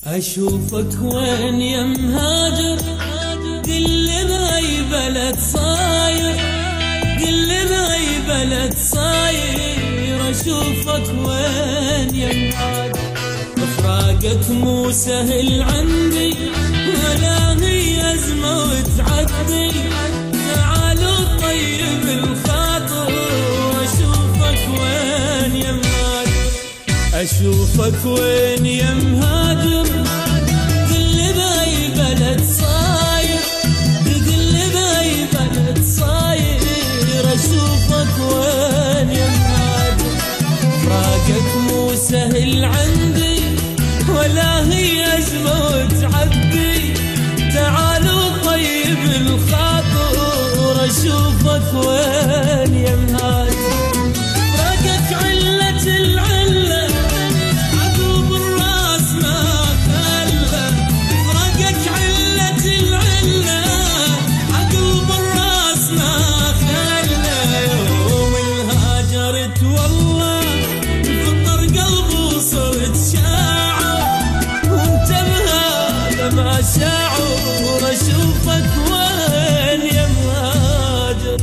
أشوفك وين يا مهاجر، قل بأي بلد صاير، قل بأي بلد صاير. أشوفك وين يا مهاجر، فراقك مو سهل عندي ولا هي أزمة وتعدي. تعالوا طيب الخاطر، أشوفك وين يا مهاجر، أشوفك وين يا مهاجر. قل بأي بلد صاير، قل بأي بلد صاير. أشوفك وين يا مهاجر، فراقك مو سهل عندي ولا هي أزمة وتعدي. تعالوا طيب الخاطر، أشوفك وين يا مهاجر. فراقك علة العلة، عقب الراس ما خلى. فراقك علة العلة، عقب الراس ما خلى. يوم انهاجرت والله فطر قلبي وصرت شاعر، وانتبه ما شاعر. أشوفك وين يا مهاجر.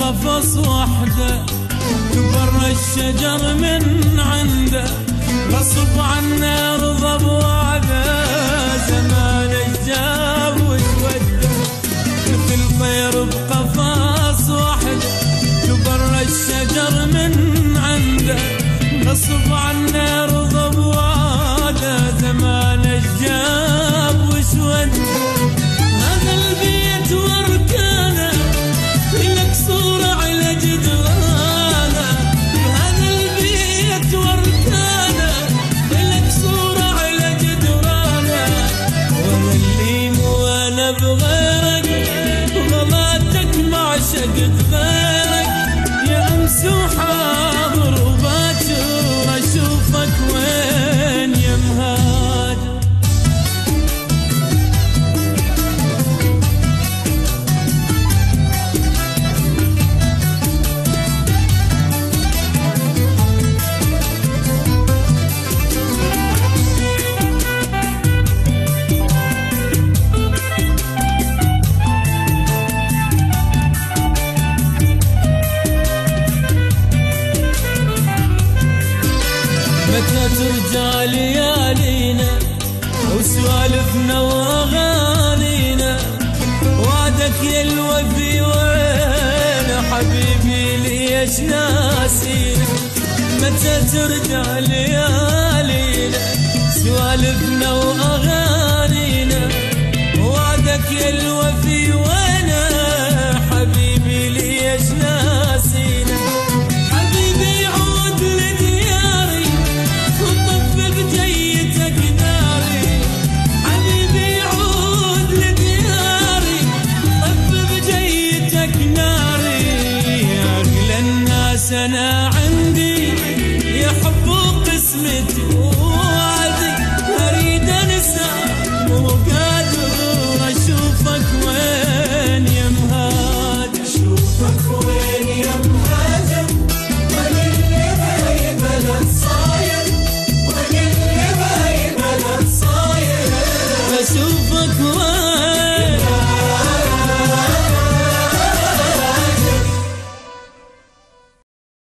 قفص وحده برا الشجر من عنده، غصب عنا رضى بوعده. زمان الجاب وتوده، مثل طير بقفص وحده برا الشجر من عنده، غصب عنا رضى بوعده. زمان الجاب وتوده، هذا البيت واركانه لك صورة على جدرانه. بهذا البيت واركانه لك صورة على جدرانه. وانا اللي مو انا بغيرك، وغلاتك ما عشقت غيرك. يا امس وحاضر وباكر، اشوفك وين يا مهاجر. متى ترجع ليالينا وسوالفنا واغانينا. وعدك يا الوفي وين حبيبي ليش ناسينا. متى ترجع ليالينا سوالفنا واغانينا. وعدك يا الوفي وين